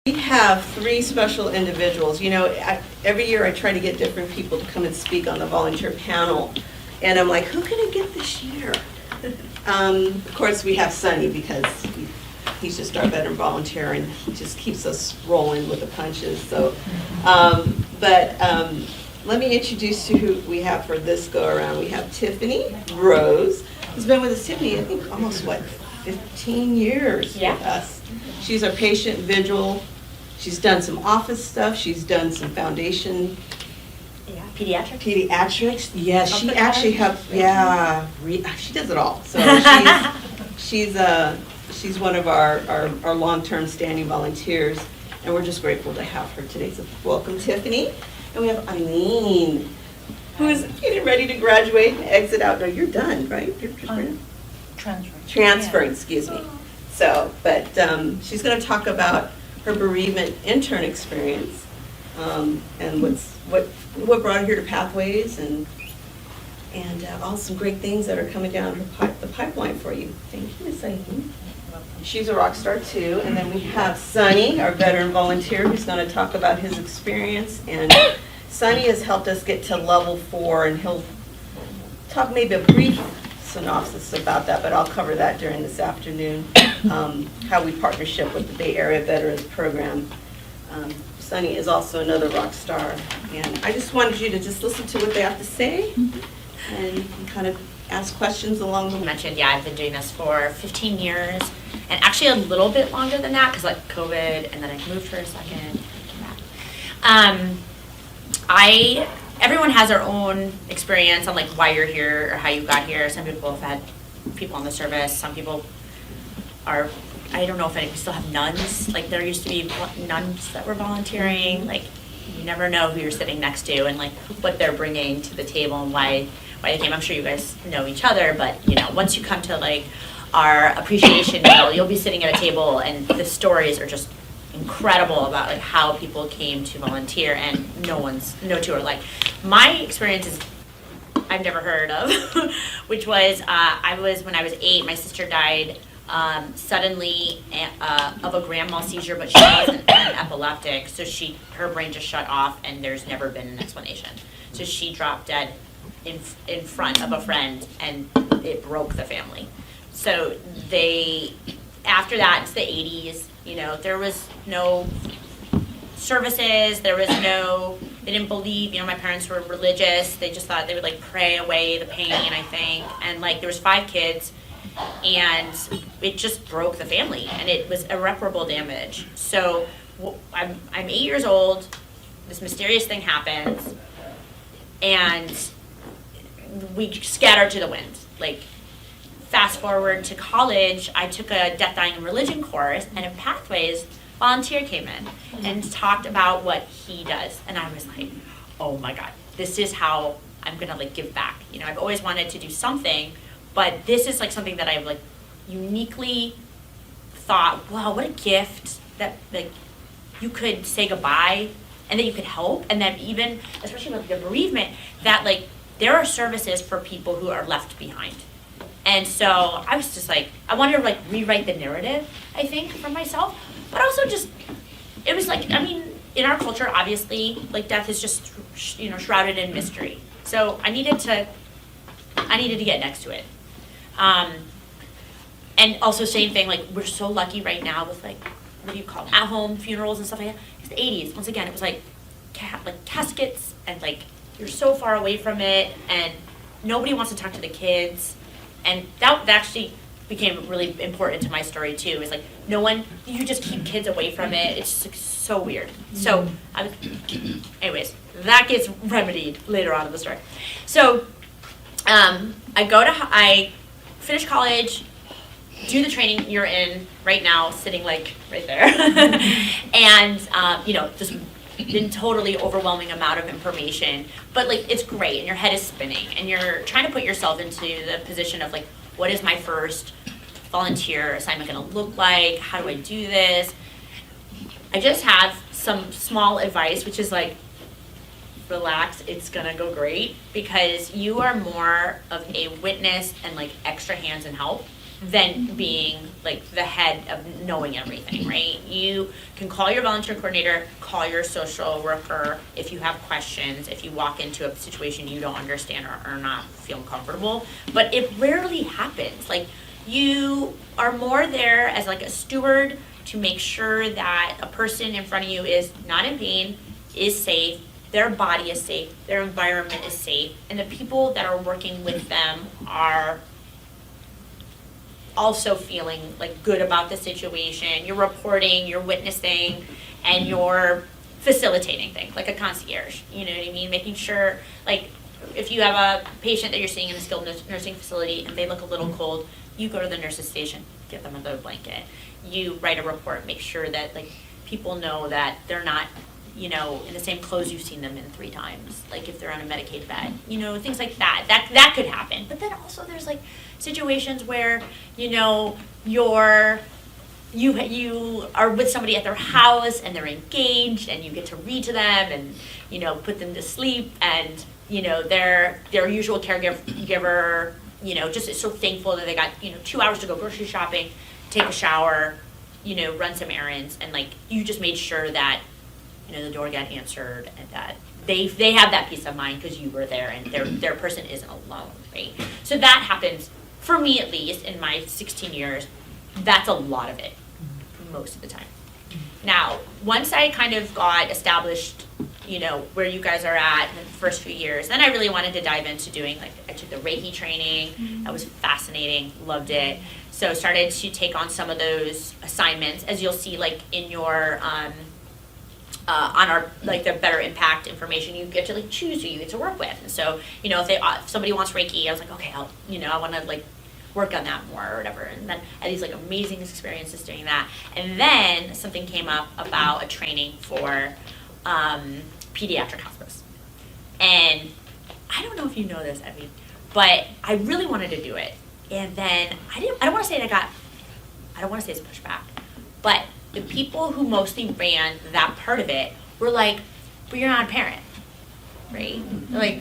We have 3 special individuals. You know, every year I try to get different people to come and speak on the volunteer panel. And I'm like, who can I get this year? Of course, we have Sunny because he's just our veteran volunteer and he just keeps us rolling with the punches. So, let me introduce you who we have for this go around. We have Tiffany Rose, who's been with us, Tiffany, I think almost 15 years with us. She's our patient vigil. She's done some office stuff. She's done some foundation. Yeah, pediatrics. Pediatrics. Yeah, she actually helps. Yeah, she does it all. So she's one of our long-term standing volunteers, and we're just grateful to have her today. So welcome, Tiffany. And we have Eileen, who is getting ready to graduate and exit out. No, you're done, right? You're transferring. Excuse me. So, but she's going to talk about her bereavement intern experience and what brought her here to Pathways and all some great things that are coming down the pipeline for you. Thank you, Miss Eileen. She's a rock star too. And then we have Sunny, our veteran volunteer, who's going to talk about his experience. And Sunny has helped us get to level 4, and he'll talk maybe a brief synopsis about that, but I'll cover that during this afternoon, how we partnership with the Bay Area Veterans Program. Sunny is also another rock star, and I just wanted you to just listen to what they have to say, and you can kind of ask questions along the way. Mentioned, yeah, I've been doing this for 15 years, and actually a little bit longer than that, because like COVID, and then I moved for a second. Everyone has their own experience on like why you're here or how you got here. Some people have had people on the service. Some people are, I don't know if we still have nuns. Like there used to be nuns that were volunteering. Like you never know who you're sitting next to and like what they're bringing to the table and why they came. I'm sure you guys know each other, but you know, once you come to like our appreciation meal, you'll be sitting at a table and the stories are just incredible about like how people came to volunteer, and no two are like. My experience is I've never heard of, which was when I was 8, my sister died suddenly of a grand mal seizure, but she wasn't an epileptic, so her brain just shut off, and there's never been an explanation. So she dropped dead in front of a friend, and it broke the family. So after that, it's the 80s. You know, there was no services, they didn't believe, you know, my parents were religious, they just thought they would like pray away the pain, I think, and like there was 5 kids, and it just broke the family, and it was irreparable damage. So I'm 8 years old, this mysterious thing happens, and we scattered to the wind. Like, fast forward to college, I took a death, dying, and religion course, and in Pathways, volunteer came in and talked about what he does, and I was like, oh my God, this is how I'm gonna like give back. You know, I've always wanted to do something, but this is like something that I've like uniquely thought, wow, what a gift that like you could say goodbye and that you could help, and that even, especially with the bereavement, that like there are services for people who are left behind. And so I was just like, I wanted to like rewrite the narrative, I think, for myself, but also just, it was like, I mean, in our culture, obviously, like death is just, you know, shrouded in mystery. So I needed to get next to it. And also same thing, like we're so lucky right now with like, what do you call them, at-home funerals and stuff like that. It's the 80s. Once again, it was like caskets, and like you're so far away from it, and nobody wants to talk to the kids. And that actually became really important to my story too. Is like you just keep kids away from it. It's just like, so weird. So anyways, that gets remedied later on in the story. So I finish college, do the training you're in right now, sitting like right there, and you know, just been totally overwhelming amount of information, but like it's great, and your head is spinning, and you're trying to put yourself into the position of like, what is my first volunteer assignment going to look like? How do I do this? I just have some small advice, which is like, relax, it's gonna go great, because you are more of a witness and like extra hands and help than being like the head of knowing everything, right? You can call your volunteer coordinator, call your social worker if you have questions, if you walk into a situation you don't understand or are not feeling comfortable, but it rarely happens. Like, you are more there as like a steward to make sure that a person in front of you is not in pain, is safe, their body is safe, their environment is safe, and the people that are working with them are also feeling like good about the situation. You're reporting, you're witnessing, and you're facilitating things like a concierge. You know what I mean? Making sure, like, if you have a patient that you're seeing in a skilled nursing facility and they look a little cold, you go to the nurse's station, give them another blanket. You write a report, make sure that like people know that they're not, you know, in the same clothes you've seen them in 3 times. Like if they're on a Medicaid bed, you know, things like that. That could happen. But then also there's like situations where, you know, you are with somebody at their house and they're engaged and you get to read to them and, you know, put them to sleep, and, you know, their usual caregiver, you know, just is so thankful that they got, you know, 2 hours to go grocery shopping, take a shower, you know, run some errands, and like you just made sure that, you know, the door got answered and that they have that peace of mind because you were there and their person isn't alone, right? So that happens, for me at least, in my 16 years, that's a lot of it, most of the time. Now, once I kind of got established, you know, where you guys are at in the first few years, then I really wanted to dive into doing, like, I took the Reiki training. That was fascinating, loved it. So started to take on some of those assignments, as you'll see, like, in your, on our, like, the Better Impact information, you get to, like, choose who you get to work with. And so, you know, if somebody wants Reiki, I was like, okay, I want to, like, work on that more or whatever. And then I had these like amazing experiences doing that. And then something came up about a training for pediatric hospice. And I don't know if you know this, Evie, but I really wanted to do it. And then I don't want to say it's pushback, but the people who mostly ran that part of it were like, but you're not a parent, right? Like,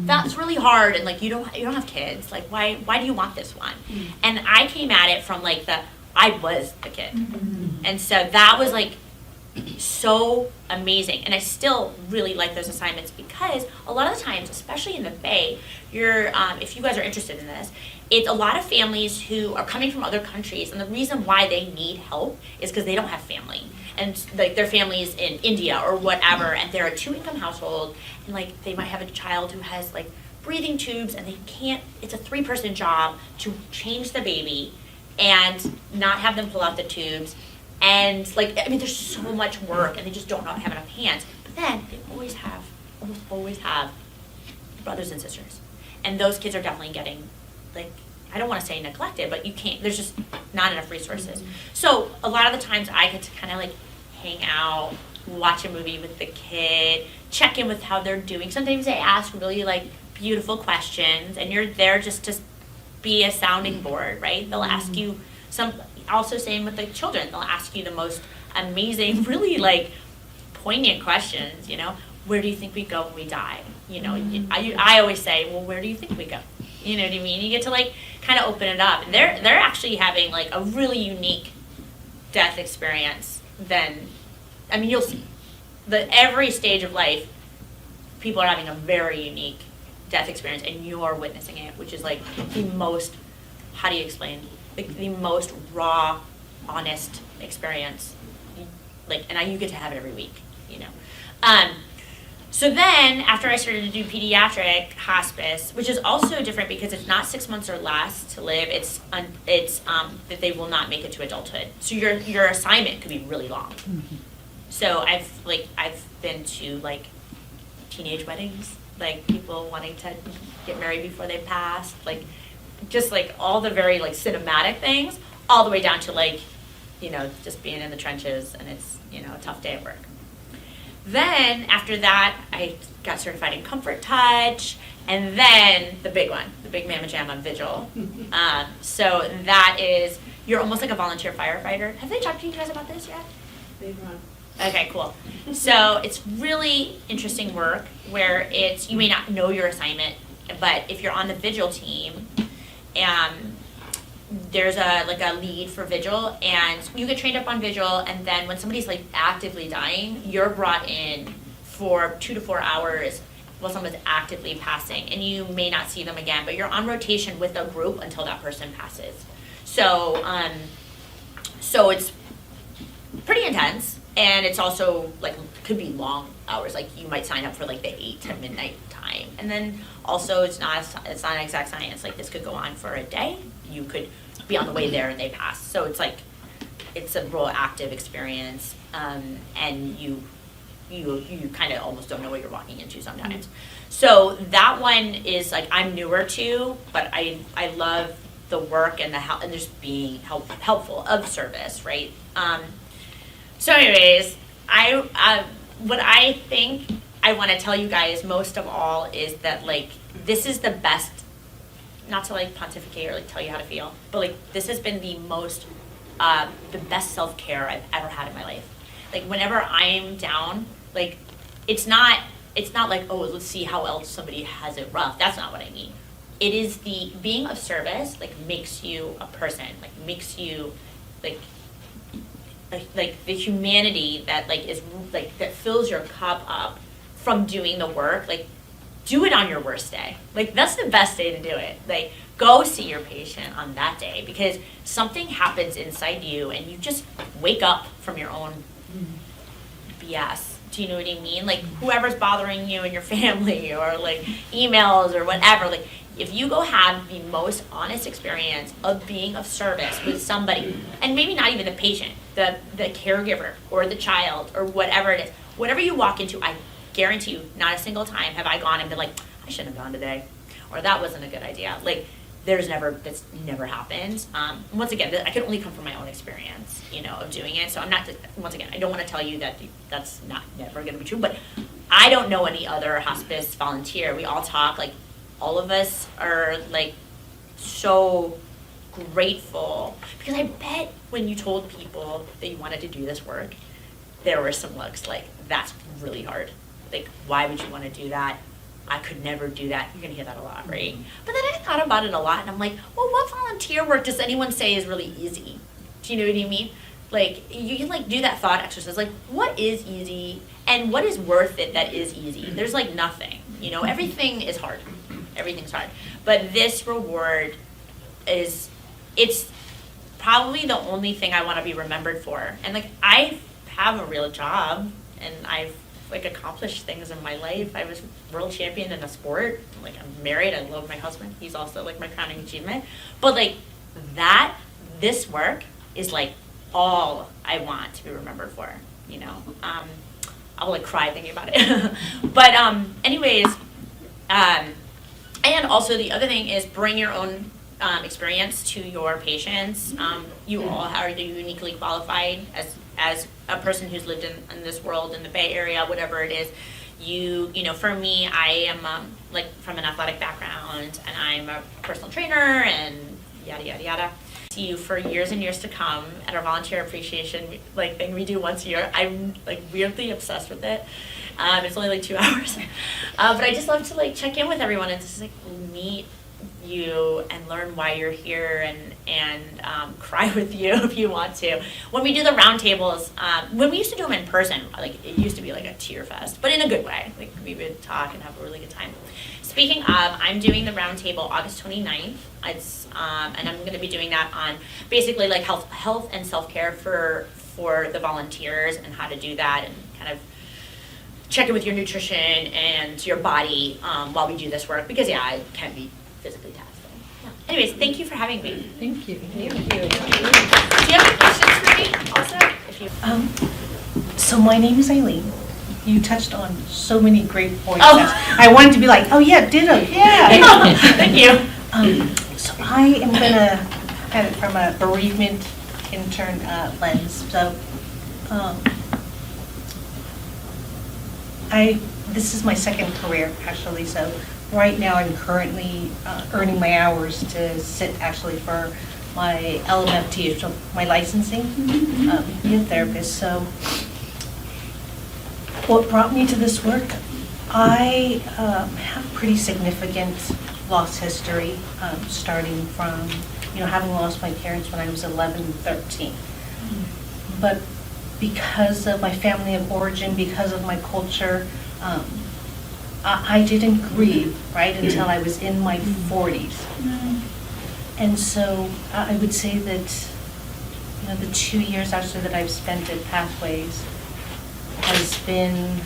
that's really hard, and like you don't have kids. Like, why do you want this one? And I came at it from like I was the kid, and so that was like so amazing. And I still really like those assignments because a lot of the times, especially in the Bay, if you guys are interested in this, it's a lot of families who are coming from other countries, and the reason why they need help is because they don't have family. And like their family's in India or whatever, and they're a 2-income household, and like they might have a child who has like breathing tubes, and it's a 3-person job to change the baby and not have them pull out the tubes. And like, I mean, there's so much work, and they just don't have enough hands. But then they almost always have brothers and sisters. And those kids are definitely getting, like, I don't want to say neglected, but there's just not enough resources. So a lot of the times I get to kind of like hang out, watch a movie with the kid, check in with how they're doing. Sometimes they ask really like beautiful questions, and you're there just to be a sounding board, right? They'll ask you also same with the children, they'll ask you the most amazing, really like poignant questions, you know, where do you think we go when we die? You know, I always say, well, where do you think we go? You know what I mean? You get to like kind of open it up. And they're actually having like a really unique death experience you'll see. Every stage of life, people are having a very unique death experience, and you're witnessing it, which is like the most, how do you explain? Like the most raw, honest experience. Like, and you get to have it every week, you know. So then, after I started to do pediatric hospice, which is also different because it's not 6 months or less to live, it's that they will not make it to adulthood. So your assignment could be really long. So I've been to like teenage weddings, like people wanting to get married before they pass, like just like all the very like cinematic things, all the way down to like, you know, just being in the trenches and it's, you know, a tough day at work. Then after that, I got certified in Comfort Touch, and then the big one, the big mamma jamma vigil. So that is, you're almost like a volunteer firefighter. Have they talked to you guys about this yet? They've run. Okay, cool. So it's really interesting work where you may not know your assignment, but if you're on the vigil team, there's a lead for vigil, and you get trained up on vigil, and then when somebody's like actively dying, you're brought in for 2 to 4 hours while someone's actively passing, and you may not see them again, but you're on rotation with a group until that person passes. So so it's pretty intense, and it's also like could be long hours. Like you might sign up for like the 8 to midnight time, and then also it's not an exact science. Like this could go on for a day. You could be on the way there and they pass. So it's like it's a real active experience, and you kind of almost don't know what you're walking into sometimes. So that one is like I'm newer to, but I love the work and the help and just being helpful of service, right? So anyways, what I think I want to tell you guys most of all is that like this is the best, not to like pontificate or like tell you how to feel, but like this has been the best self-care I've ever had in my life. Like whenever I'm down, like it's not like, oh, let's see how else somebody has it rough. That's not what I mean. It is the being of service like makes you a person, like makes you like the humanity that like is like that fills your cup up from doing the work. Like do it on your worst day. Like that's the best day to do it. Like go see your patient on that day, because something happens inside you and you just wake up from your own BS. Do you know what I mean? Like whoever's bothering you and your family or like emails or whatever, like if you go have the most honest experience of being of service with somebody, and maybe not even the patient, the caregiver or the child or whatever it is, whatever you walk into, I guarantee you not a single time have I gone and been like, I shouldn't have gone today, or that wasn't a good idea. Like that's never happened. Once again, I can only come from my own experience, of doing it. So I'm not, once again, I don't want to tell you that that's never going to be true, but I don't know any other hospice volunteer. We all talk, like all of us are like so grateful, because I bet when you told people that you wanted to do this work, there were some looks like, that's really hard. Like, why would you want to do that? I could never do that. You're going to hear that a lot, right? But then I thought about it a lot, and I'm like, well, what volunteer work does anyone say is really easy? Do you know what I mean? Like, you can, like, do that thought exercise. Like, what is easy, and what is worth it that is easy? There's, like, nothing. Everything is hard. Everything's hard. But this reward it's probably the only thing I want to be remembered for. And, like, I have a real job, and I've like accomplished things in my life. I was world champion in a sport. Like I'm married. I love my husband. He's also like my crowning achievement. But like this work is like all I want to be remembered for. I'll like cry thinking about it. But anyways, and also the other thing is bring your own experience to your patients. You all are uniquely qualified as a person who's lived in this world, in the Bay Area, whatever it is. For me, I am like from an athletic background, and I'm a personal trainer and yada, yada, yada. See you for years and years to come at our volunteer appreciation thing we do once a year. I'm like weirdly obsessed with it. It's only like 2 hours. But I just love to like check in with everyone and just like meet you and learn why you're here and cry with you if you want to. When we do the round tables, when we used to do them in person, like it used to be like a tear fest, but in a good way. Like we would talk and have a really good time. Speaking of, I'm doing the round table August 29th. And I'm going to be doing that on basically like health and self-care for the volunteers, and how to do that, and kind of check in with your nutrition and your body while we do this work, because it can be physically taxing. Yeah. Anyways, thank you for having me. Thank you. Do you have any questions for me also? So my name is Eileen. You touched on so many great points. Oh. I wanted to be like, oh yeah, ditto, yeah. Thank you. So I am gonna have it from a bereavement intern lens. So this is my second career actually. So right now I'm currently earning my hours to sit actually for my LMFT, so my licensing be a therapist. So what brought me to this work? I have pretty significant loss history, starting from, having lost my parents when I was 11, 13. But because of my family of origin, because of my culture, I didn't grieve, right, until I was in my 40s. And so I would say that, the 2 years actually that I've spent at Pathways has been,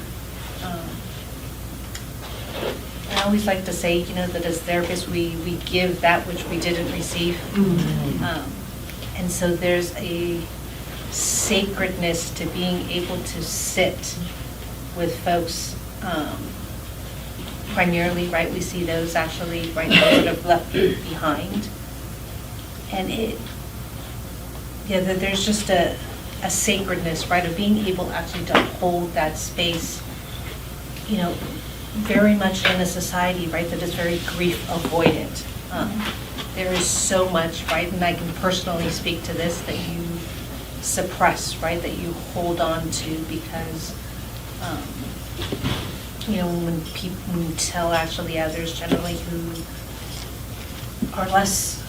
I always like to say, that as therapists, we give that which we didn't receive. And so there's a sacredness to being able to sit with folks, primarily, right, we see those actually, right, sort of left behind. And there's just a sacredness, right, of being able actually to hold that space, very much in a society, right, that is very grief avoidant. There is so much, right, and I can personally speak to this, that you suppress, right, that you hold on to because, when you tell actually others generally who are less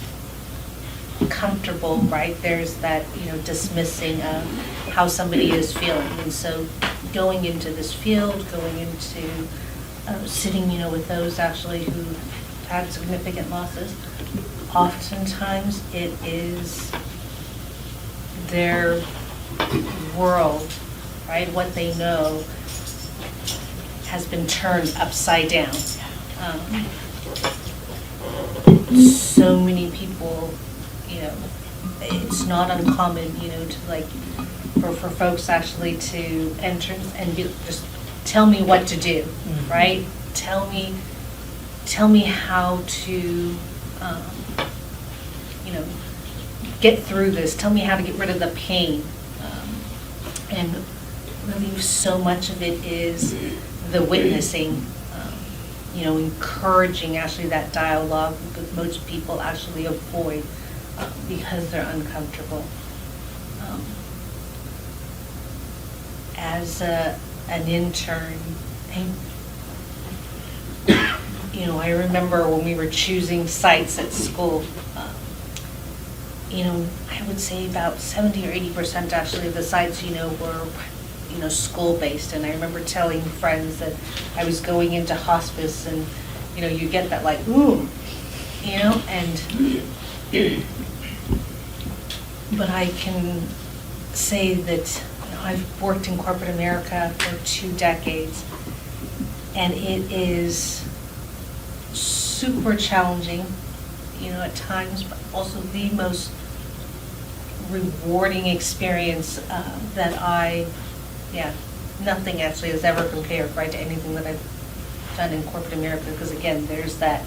comfortable, right, there's that, dismissing of how somebody is feeling. And so going into this field, going into sitting, with those actually who had significant losses, oftentimes it is their world, right, what they know has been turned upside down. So many people, it's not uncommon, for folks actually to enter and just tell me what to do, right? Tell me how to, get through this. Tell me how to get rid of the pain. And really so much of it is the witnessing, encouraging actually that dialogue that most people actually avoid because they're uncomfortable. As an intern, I remember when we were choosing sites at school, I would say about 70 or 80% actually of the sites, were, school-based. And I remember telling friends that I was going into hospice and, you get that like, ooh, and, but I can say that I've worked in corporate America for 2 decades, and it is super challenging, at times, but also the most rewarding experience that nothing actually has ever compared, right, to anything that I've done in corporate America, because again, there's that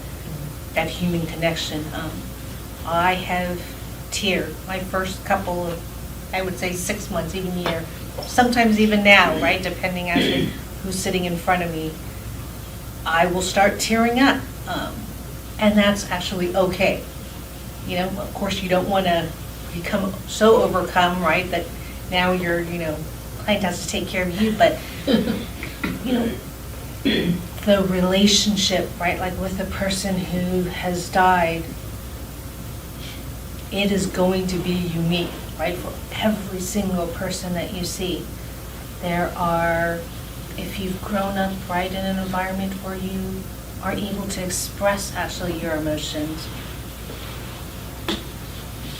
human connection. I have teared my first couple of, I would say 6 months, even a year, sometimes even now, right, depending actually who's sitting in front of me, I will start tearing up. And that's actually okay. Of course, you don't want to become so overcome, right, that now your, client has to take care of you, but, the relationship, right, like with the person who has died, it is going to be unique, right, for every single person that you see. There are, if you've grown up, right, in an environment where you are able to express actually your emotions,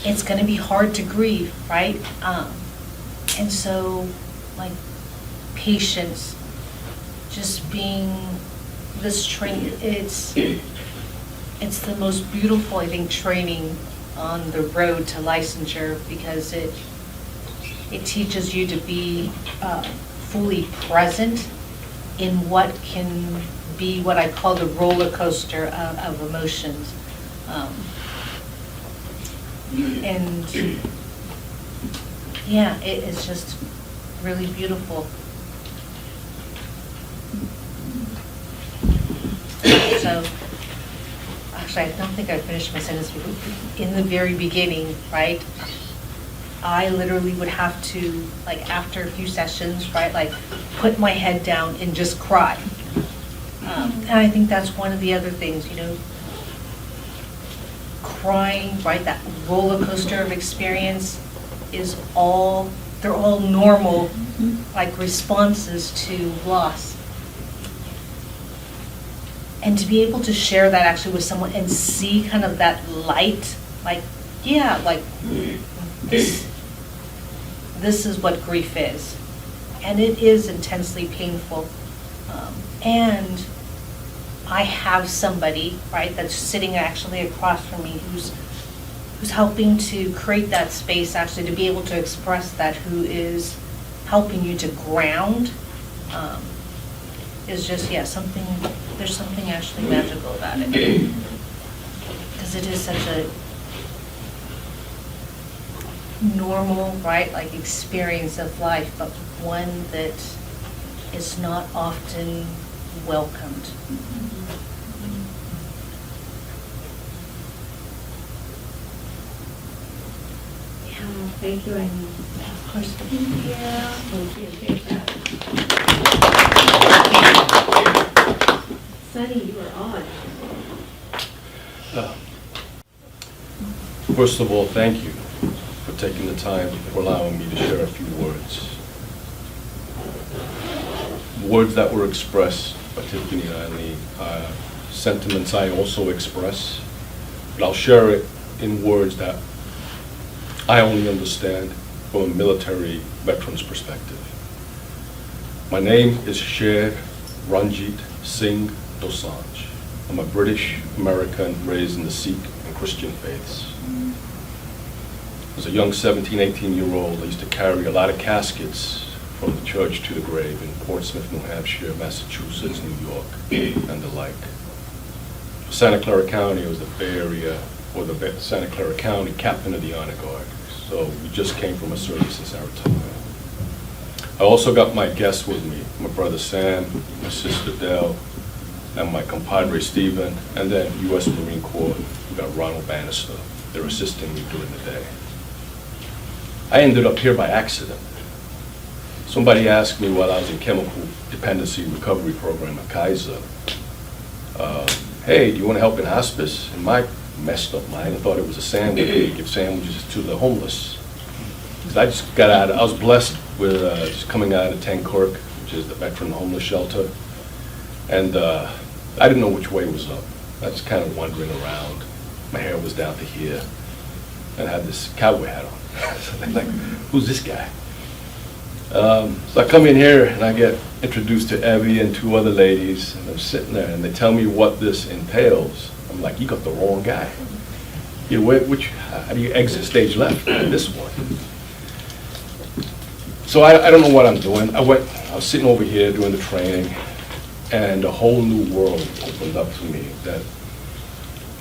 it's going to be hard to grieve, right? And so, like, patience, just being this training, it's the most beautiful, I think, training on the road to licensure, because it teaches you to be fully present in what can be what I call the roller coaster of emotions. And yeah, it's just really beautiful. So, actually, I don't think I finished my sentence. In the very beginning, right, I literally would have to, like, after a few sessions, right, like, put my head down and just cry. And I think that's one of the other things, crying, right, that roller coaster of experience they're all normal, like responses to loss. And to be able to share that actually with someone and see kind of that light, like, yeah, like this is what grief is. And it is intensely painful. And I have somebody, right, that's sitting actually across from me who's helping to create that space actually to be able to express that, who is helping you to ground, is just, yeah, there's something actually magical about it. Because it is such a normal, right, like experience of life, but one that is not often welcomed. Thank you, Amy. Of course. Yeah. Sunny, you are on. First of all, thank you for taking the time for allowing me to share a few words. Words that were expressed by Tiffany and Eileen, sentiments I also express, but I'll share it in words that I only understand from a military veteran's perspective. My name is Sher Ranjit Singh Dosanjh. I'm a British American raised in the Sikh and Christian faiths. As a young 17, 18-year-old, I used to carry a lot of caskets from the church to the grave in Portsmouth, New Hampshire, Massachusetts, New York, and the like. Santa Clara County was the Bay Area, or the Santa Clara County captain of the Honor Guard. So we just came from a service in Saratoga. I also got my guests with me, my brother Sam, my sister Dell, and my compadre Stephen, and then U.S. Marine Corps, we got Ronald Bannister. They're assisting me during the day. I ended up here by accident. Somebody asked me while I was in chemical dependency recovery program at Kaiser, hey, do you want to help in hospice? And my messed up mind, I thought it was a sandwich, they give sandwiches to the homeless. I just got out, I was blessed with just coming out of Ten Kirk, which is the veteran homeless shelter. And I didn't know which way was up. I was kind of wandering around. My hair was down to here. And I had this cowboy hat on. So they're like, who's this guy? So I come in here and I get introduced to Evie and two other ladies, and I'm sitting there and they tell me what this entails. I'm like, you got the wrong guy. You know, how do you exit stage left? This one. So I don't know what I'm doing. I was sitting over here doing the training, and a whole new world opened up to me that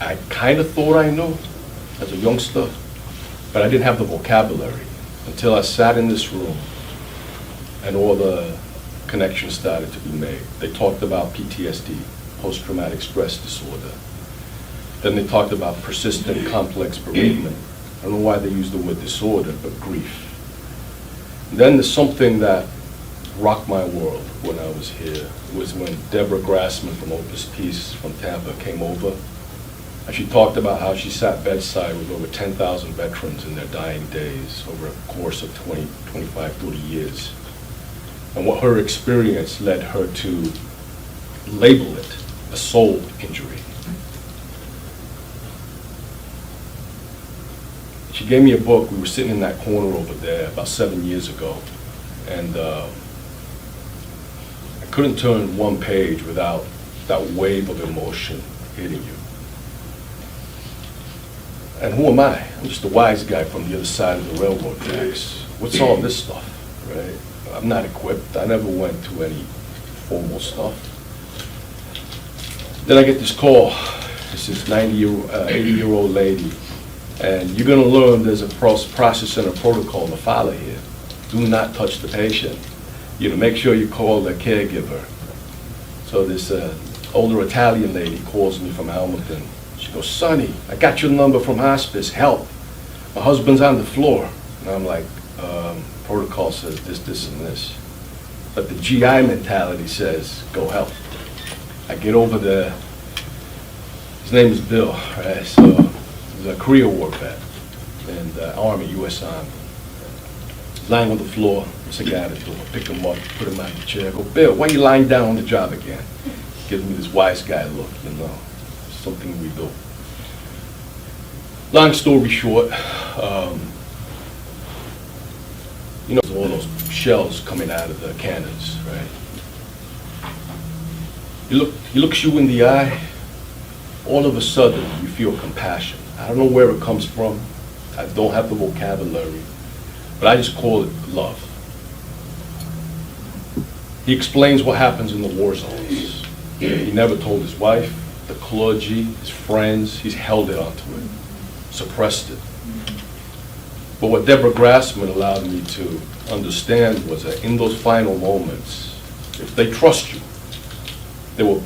I kind of thought I knew as a youngster, but I didn't have the vocabulary until I sat in this room and all the connections started to be made. They talked about PTSD, post-traumatic stress disorder. Then they talked about persistent complex bereavement. I don't know why they used the word disorder, but grief. And then there's something that rocked my world when I was here, was when Deborah Grassman from Hospice from Tampa came over. And she talked about how she sat bedside with over 10,000 veterans in their dying days over a course of 20, 25, 30 years. And what her experience led her to label it a soul injury. She gave me a book. We were sitting in that corner over there about 7 years ago, and I couldn't turn one page without that wave of emotion hitting you. And who am I? I'm just a wise guy from the other side of the railroad tracks. What's all this stuff, right? I'm not equipped. I never went to any formal stuff. Then I get this call. It's this 80-year-old lady. And you're going to learn there's a process and a protocol to follow here. Do not touch the patient. You know, make sure you call the caregiver. So this older Italian lady calls me from Hamilton. She goes, Sonny, I got your number from hospice. Help. My husband's on the floor. And I'm like, protocol says this, this, and this. But the GI mentality says, go help. I get over there. His name is Bill, right? So was a Korea War vet in the Army, U.S. Army. Lying on the floor, there's a guy at the door, pick him up, put him on the chair, go, Bill, why you lying down on the job again? Gives me this wise guy look, you know, something we do. Long story short, you know, all those shells coming out of the cannons, right? He looks you in the eye, all of a sudden you feel compassion. I don't know where it comes from. I don't have the vocabulary, but I just call it love. He explains what happens in the war zones. He never told his wife, the clergy, his friends. He's held it onto it, suppressed it. But what Deborah Grassman allowed me to understand was that in those final moments, if they trust you, they will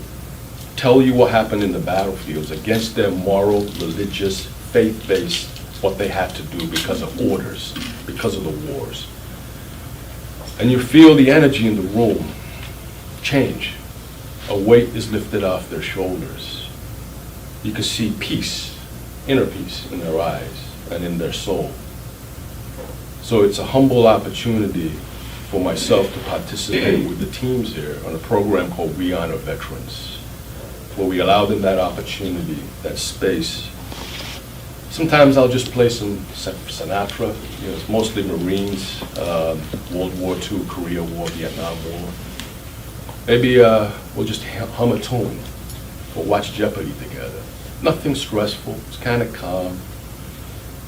tell you what happened in the battlefields against their moral, religious, faith-based, what they had to do because of orders, because of the wars. And you feel the energy in the room change. A weight is lifted off their shoulders. You can see peace, inner peace in their eyes and in their soul. So it's a humble opportunity for myself to participate with the teams here on a program called We Honor Veterans, where we allow them that opportunity, that space. Sometimes I'll just play some Sinatra. You know, it's mostly Marines, World War II, Korea War, Vietnam War. Maybe we'll just hum a tune or watch Jeopardy together. Nothing stressful. It's kind of calm.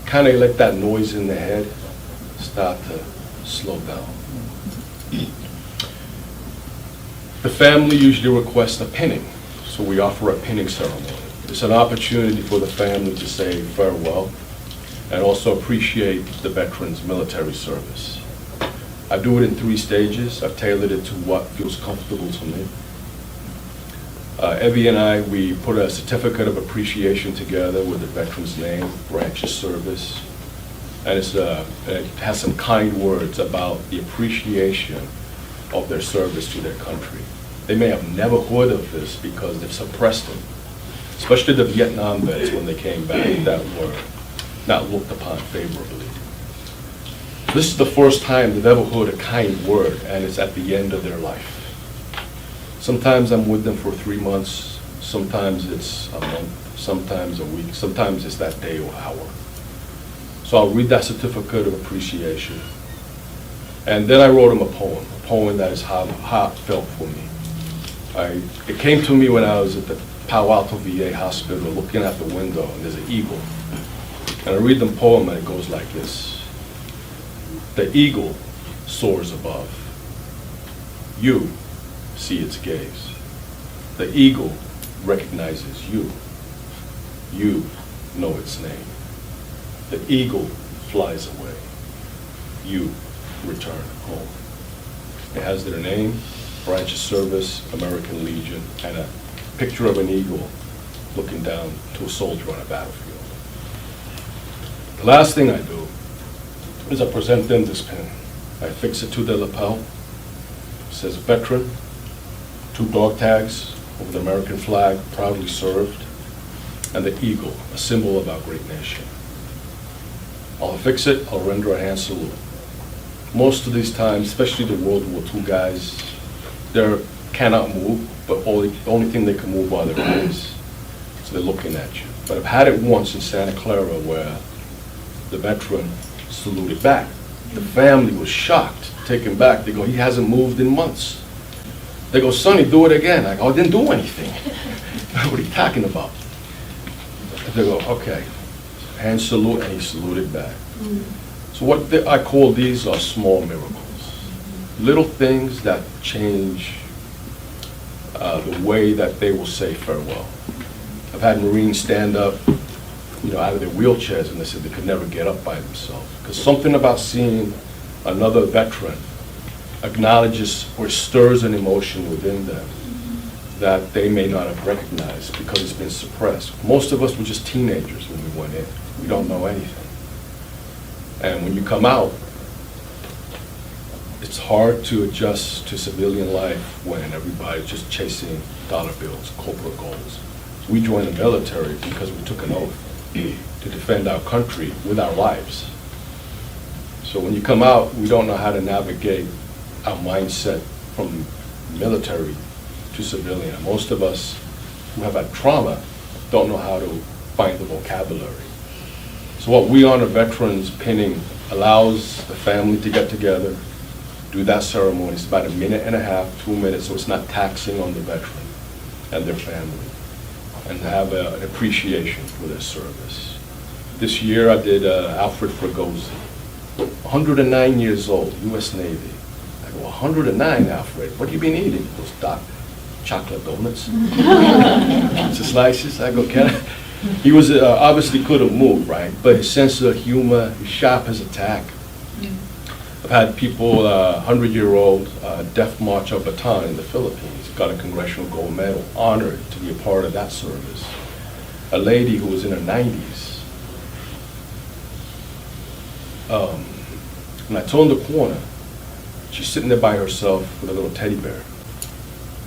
Kind of let that noise in the head start to slow down. The family usually requests a pinning, so we offer a pinning ceremony. It's an opportunity for the family to say farewell and also appreciate the veterans' military service. I do it in 3 stages. I've tailored it to what feels comfortable to me. Evie and I, we put a certificate of appreciation together with the veteran's name, branch of service, and it has some kind words about the appreciation of their service to their country. They may have never heard of this because they've suppressed it, especially the Vietnam vets when they came back that were not looked upon favorably. This is the first time they've ever heard a kind word, and it's at the end of their life. Sometimes I'm with them for 3 months, sometimes it's a month, sometimes a week, sometimes it's that day or hour. So I'll read that certificate of appreciation. And then I wrote him a poem that is heartfelt for me. It came to me when I was at the Palo Alto VA hospital looking out the window, and there's an eagle. And I read the poem, and it goes like this. The eagle soars above. You see its gaze. The eagle recognizes you. You know its name. The eagle flies away. You return home. It has their name, branch of service, American Legion, and a picture of an eagle looking down to a soldier on a battlefield. The last thing I do is I present them this pin. I fix it to their lapel. It says veteran, 2 dog tags over the American flag, proudly served, and the eagle, a symbol of our great nation. I'll fix it, I'll render a hand salute. Most of these times, especially the World War II guys, they cannot move, but the only thing they can move are their eyes. So they're looking at you. But I've had it once in Santa Clara where the veteran saluted back. The family was shocked, taken back. They go, he hasn't moved in months. They go, Sonny, do it again. I go, I didn't do anything. What are you talking about? They go, okay. Hand salute, and he saluted back. So what I call these are small miracles. Little things that change the way that they will say farewell. I've had Marines stand up, out of their wheelchairs, and they said they could never get up by themselves. Because something about seeing another veteran acknowledges or stirs an emotion within them that they may not have recognized because it's been suppressed. Most of us were just teenagers when we went in. We don't know anything. And when you come out, it's hard to adjust to civilian life when everybody's just chasing dollar bills, corporate goals. We joined the military because we took an oath. to defend our country with our lives. So when you come out, we don't know how to navigate our mindset from military to civilian. Most of us who have had trauma don't know how to find the vocabulary. So what We Honor Veterans pinning allows the family to get together, do that ceremony. It's about 1.5 minutes, 2 minutes, so it's not taxing on the veteran and their family, and have an appreciation for their service. This year I did Alfred Fragosi, 109 years old, U.S. Navy. I go, 109, Alfred, what have you been eating? He goes, Doc, chocolate donuts. Pizza slices. I go, can I? He was obviously couldn't move, right? But his sense of humor, he's sharp as a tack. I've had people, 100-year-old Deaf March of Bataan in the Philippines, got a Congressional Gold Medal, honored to be a part of that service. A lady who was in her 90s. And I turned the corner, she's sitting there by herself with a little teddy bear.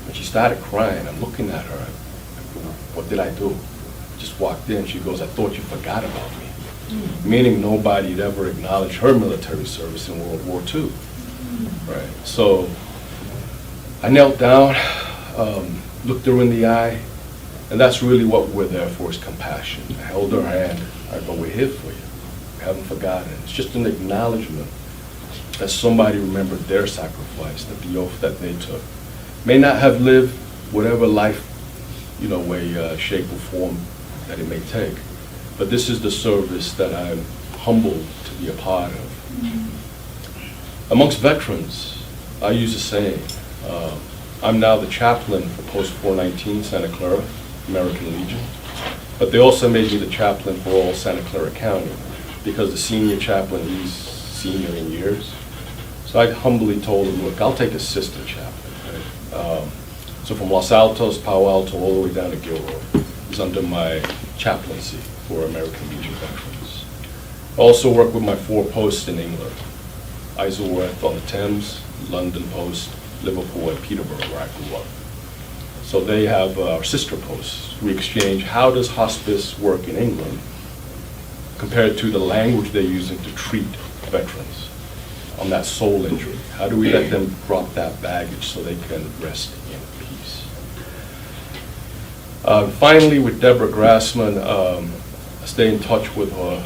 And she started crying. I'm looking at her. What did I do? I just walked in. She goes, I thought you forgot about me. Meaning nobody had ever acknowledged her military service in World War II. Right. So I knelt down, looked her in the eye, and that's really what we're there for, is compassion. I held her hand. I go, we're here for you. We haven't forgotten. It's just an acknowledgement that somebody remembered their sacrifice, that the oath that they took. May not have lived whatever life, way, shape, or form that it may take. But this is the service that I'm humbled to be a part of. Amongst veterans, I use a saying. I'm now the chaplain for Post 419 Santa Clara, American Legion. But they also made me the chaplain for all Santa Clara County, because the senior chaplain, he's senior in years. So I humbly told him, look, I'll take assistant chaplain. Right? So from Los Altos, Palo Alto, all the way down to Gilroy is under my chaplaincy for American Legion veterans. I also work with my 4 posts in England: Isleworth on the Thames, London Post, Liverpool, and Peterborough, where I grew up. So they have our sister posts. We exchange how does hospice work in England compared to the language they're using to treat veterans on that soul injury. How do we let them drop that baggage so they can rest in peace? Finally, with Deborah Grassman, I stay in touch with her,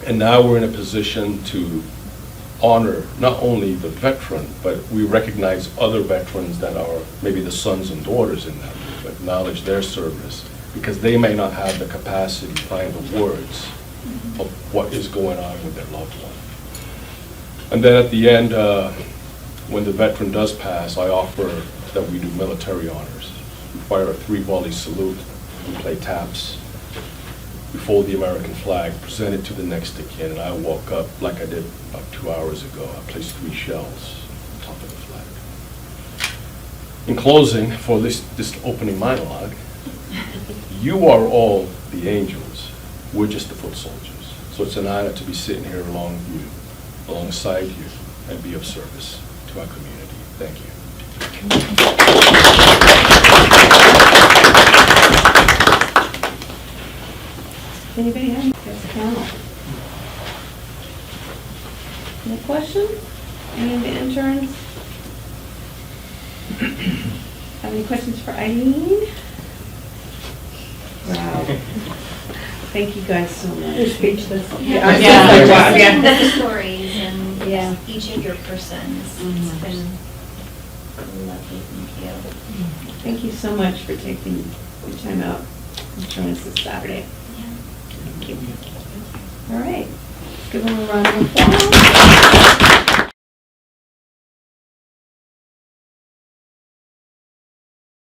and now we're in a position to honor not only the veteran, but we recognize other veterans that are maybe the sons and daughters in that group, acknowledge their service, because they may not have the capacity to find the words of what is going on with their loved one. And then at the end, when the veteran does pass, I offer that we do military honors. We fire a 3-volley salute, we play taps, we fold the American flag, present it to the next of kin, and I walk up like I did about 2 hours ago. I placed 3 shells on top of the flag. In closing, for this opening monologue, you are all the angels. We're just the foot soldiers. So it's an honor to be sitting here alongside you, and be of service to our community. Thank you. Anybody have any questions? Any questions? Any of the interns? Have any questions for Eileen? Wow. Thank you guys so much. Speechless. The stories and Yeah. each of your persons. It's been lovely. Thank you. Thank you so much for taking your time out and joining us this Saturday. Thank you. All right. Give them a round of applause.